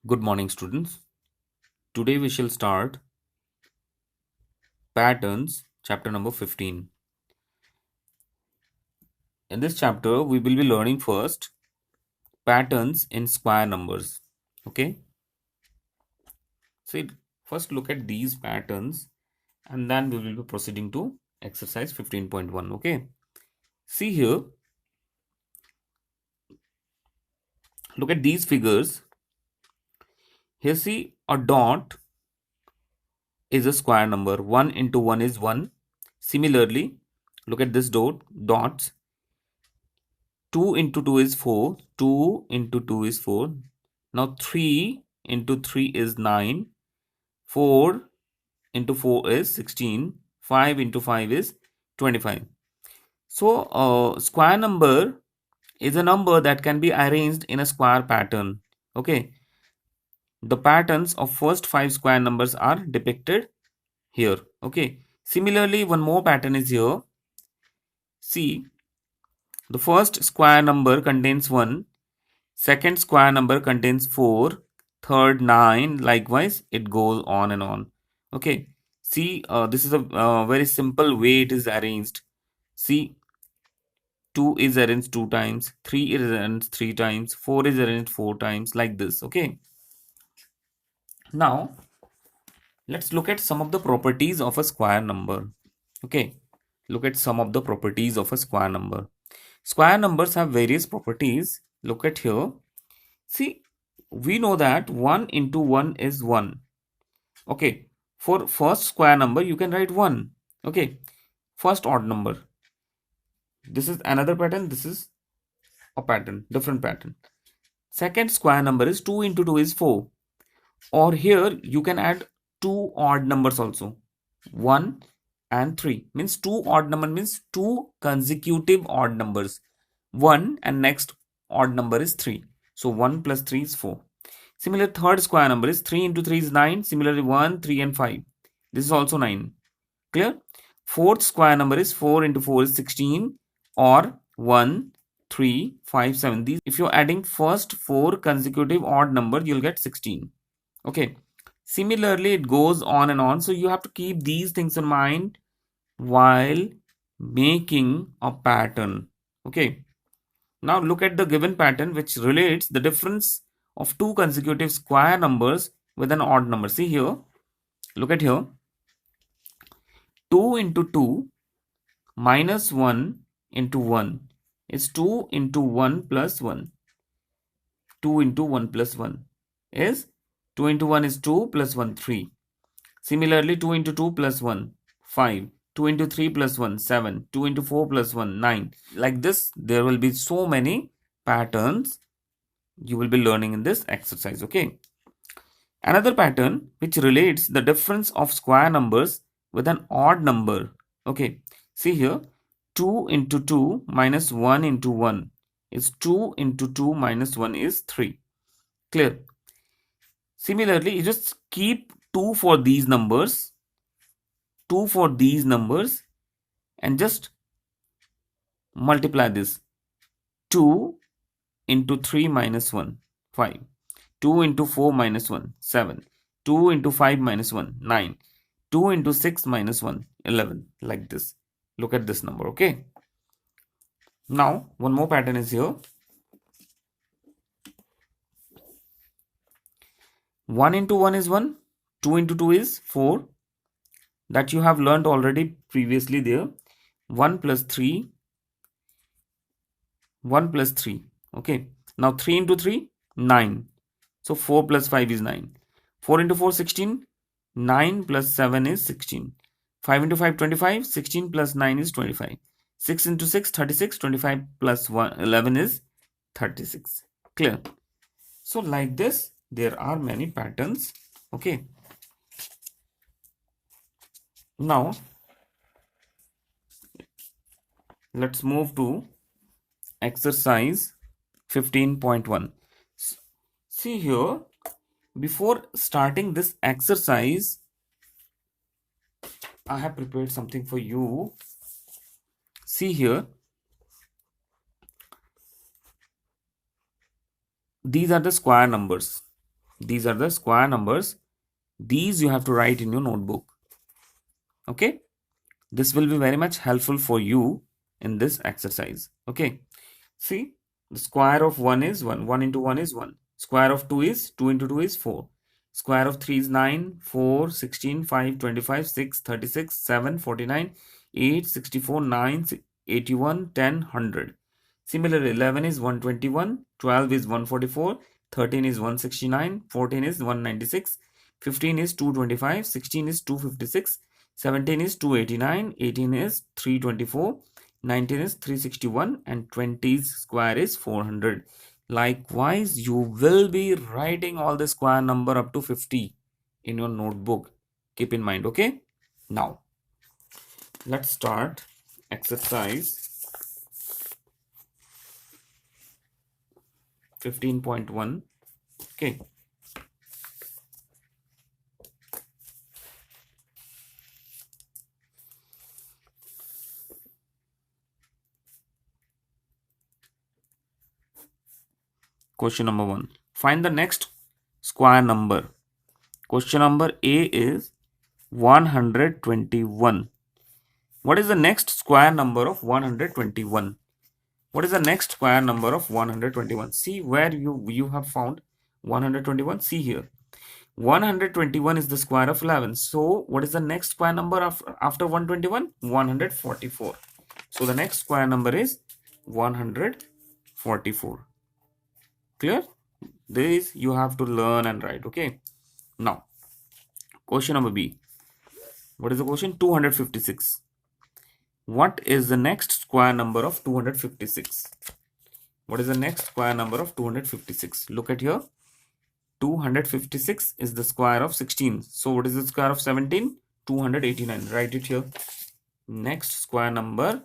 Good morning, students. Today we shall start patterns, chapter number 15. In this chapter, we will be learning first patterns in square numbers. Okay, so first look at these patterns and then we will be proceeding to exercise 15.1. Okay, see here, look at these figures. Here, see a dot is a square number, 1 into 1 is 1. Similarly, look at this dots. 2 into 2 is 4. 2 into 2 is 4. Now 3 into 3 is 9. 4 into 4 is 16. 5 into 5 is 25. So square number is a number that can be arranged in a square pattern. Okay. The patterns of first 5 square numbers are depicted here. Okay. Similarly, one more pattern is here. See, the first square number contains 1. Second square number contains 4. Third 9. Likewise, it goes on and on. Okay. See, this is a very simple way it is arranged. See, 2 is arranged 2 times. 3 is arranged 3 times. 4 is arranged 4 times. Like this. Okay. Now, let's look at some of the properties of a square number. Okay. Look at some of the properties of a square number. Square numbers have various properties. Look at here. See, we know that 1 into 1 is 1. Okay. For first square number, you can write 1. Okay. First odd number. This is another pattern. This is a pattern, different pattern. Second square number is 2 into 2 is 4. Or here you can add 2 odd numbers also. 1 and 3. Means 2 odd number means 2 consecutive odd numbers. 1 and next odd number is 3. So 1 plus 3 is 4. Similar third square number is 3 into 3 is 9. Similarly 1, 3 and 5. This is also 9. Clear? Fourth square number is 4 into 4 is 16 or 1, 3, 5, 7. These, if you're adding first 4 consecutive odd number, you'll get 16. Okay. Similarly, it goes on and on. So you have to keep these things in mind while making a pattern. Okay. Now look at the given pattern which relates the difference of two consecutive square numbers with an odd number. See here. Look at here. 2 into 2 minus 1 into 1 is 2 into 1 plus 1. 2 into 1 plus 1 is 2 into 1 is 2 plus 1 3. Similarly 2 into 2 plus 1 5. 2 into 3 plus 1 7. 2 into 4 plus 1 9. Like this, there will be so many patterns you will be learning in this exercise. Okay. Another pattern which relates the difference of square numbers with an odd number. Okay. See here. 2 into 2 minus 1 into 1 is 2 into 2 minus 1 is 3. Clear? Similarly, you just keep 2 for these numbers, 2 for these numbers and just multiply this. 2 into 3 minus 1, 5. 2 into 4 minus 1, 7. 2 into 5 minus 1, 9. 2 into 6 minus 1, 11. Like this. Look at this number, okay? Now, one more pattern is here. 1 into 1 is 1. 2 into 2 is 4. That you have learned already previously there. 1 plus 3. 1 plus 3. Okay. Now 3 into 3, 9. So 4 plus 5 is 9. 4 into 4, 16. 9 plus 7 is 16. 5 into 5, 25. 16 plus 9 is 25. 6 into 6, 36. 25 plus 11 is 36. Clear? So like this, there are many patterns. Okay. Now, let's move to exercise 15.1. See here, before starting this exercise, I have prepared something for you. See here, these are the square numbers. These are the square numbers. These you have to write in your notebook. Okay, this will be very much helpful for you in this exercise. Okay, see, the square of 1 is 1, 1 into 1 is 1, square of 2 is 2 into 2 is 4, square of 3 is 9, 4, 16, 5, 25, 6, 36, 7, 49, 8, 64, 9, 81, 10, 100. Similarly, 11 is 121, 12 is 144, 13 is 169, 14 is 196, 15 is 225, 16 is 256, 17 is 289, 18 is 324, 19 is 361, and 20's square is 400. Likewise, you will be writing all the square number up to 50 in your notebook. Keep in mind, okay? Now, let's start exercise 15.1. Okay. Question number 1. Find the next square number. Question number A is 121. What is the next square number of 121? What is the next square number of 121? See where you have found 121. See here. 121 is the square of 11. So what is the next square number after 121? 144. So the next square number is 144. Clear? This you have to learn and write. Okay. Now, question number B. What is the question? 256. What is the next square number of 256? What is the next square number of 256? Look at here. 256 is the square of 16. So what is the square of 17? 289. Write it here. Next square number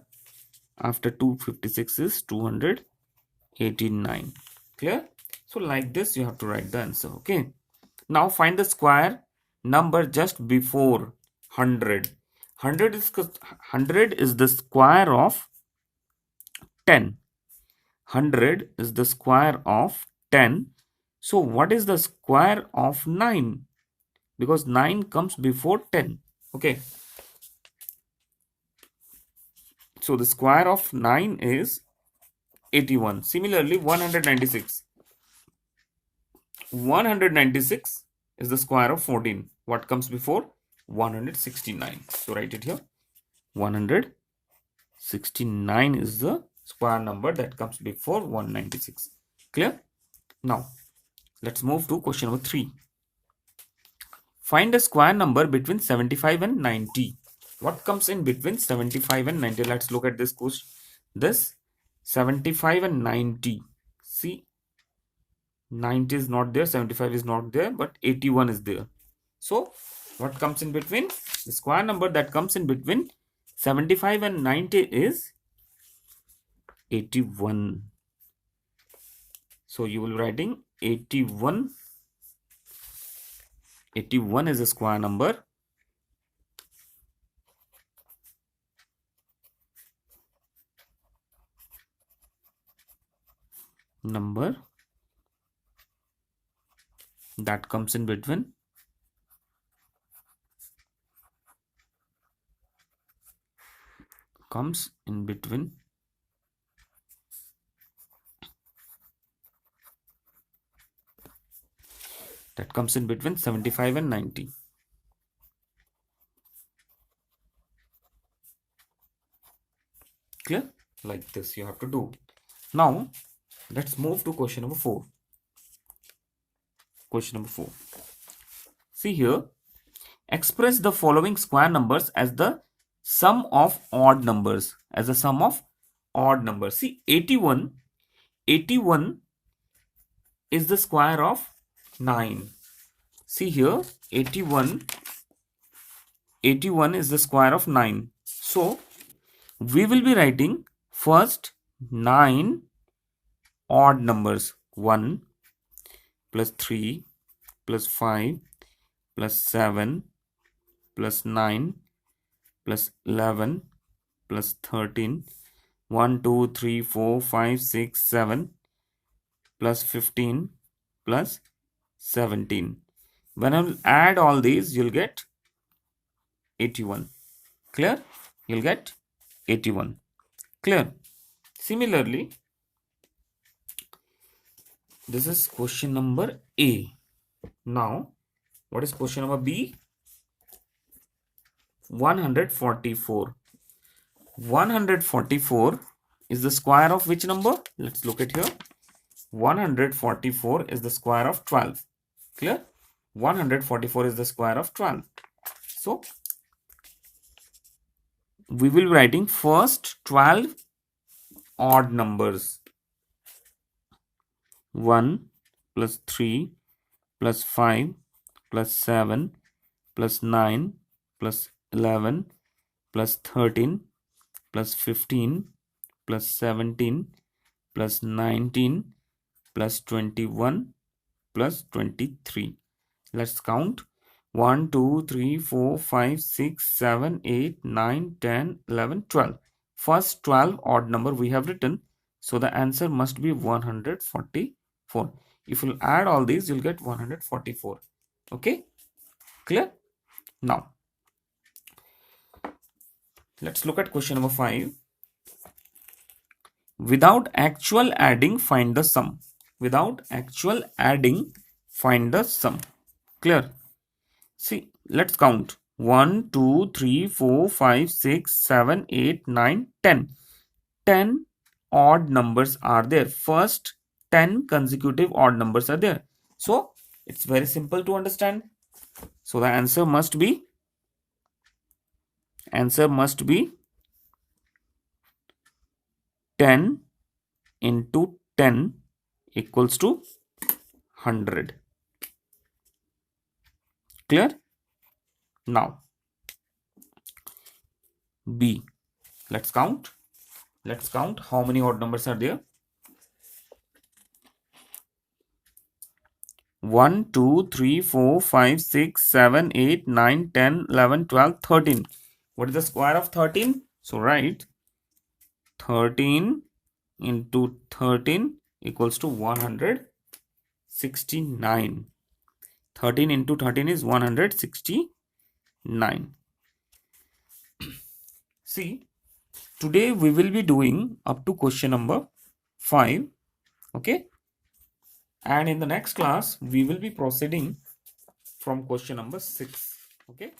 after 256 is 289. Clear? So like this you have to write the answer. Okay. Now find the square number just before 100. 100 is the square of 10. 100 is the square of 10. So what is the square of 9? Because 9 comes before 10. Okay. So the square of 9 is 81. Similarly, 196. 196 is the square of 14. What comes before? 169. So write it here. 169 is the square number that comes before 196. Clear? Now, let's move to question number 3. Find a square number between 75 and 90. What comes in between 75 and 90? Let's look at this question. This 75 and 90. See, 90 is not there, 75 is not there, but 81 is there. So, what comes in between? The square number that comes in between 75 and 90 is 81. So, you will be writing 81. 81 is a square number. Number that comes in between that comes in between 75 and 90. Clear? Like this you have to do. Now, let's move to question number 4. Question number 4. See here, express the following square numbers as the sum of odd numbers. As a sum of odd numbers. See, 81 is the square of 9. See here, 81 is the square of 9. So, we will be writing first 9 odd numbers. 1 plus 3 plus 5 plus 7 plus 9 plus 11 plus 13. 1, 2, 3, 4, 5, 6, 7 plus 15 plus 17. When I will add all these, you'll get 81. Clear? You'll get 81. Clear? Similarly, this is question number A. Now, what is question number B? 144. 144 is the square of which number? Let's look at here. 144 is the square of 12. Clear? 144 is the square of 12. So, we will be writing first 12 odd numbers. 1 plus 3 plus 5 plus 7 plus 9 plus 11 plus 13 plus 15 plus 17 plus 19 plus 21 plus 23. Let's count. 1, 2, 3, 4, 5, 6, 7, 8, 9, 10, 11, 12. First 12 odd number we have written. So the answer must be 144. If you add all these, you'll get 144. Okay? Clear? Now, let's look at question number 5. Without actual adding, find the sum. Without actual adding, find the sum. Clear? See, let's count. 1, 2, 3, 4, 5, 6, 7, 8, 9, 10. 10 odd numbers are there. First 10 consecutive odd numbers are there. So, it's very simple to understand. So, the answer must be 10 into 10 equals to 100. Clear? Now, B. Let's count. Let's count how many odd numbers are there. 1, 2, 3, 4, 5, 6, 7, 8, 9, 10, 11, 12, 13. What is the square of 13? So write 13 into 13 equals to 169. 13 into 13 is 169. See, today we will be doing up to question number 5. Okay. And in the next class, we will be proceeding from question number 6. Okay.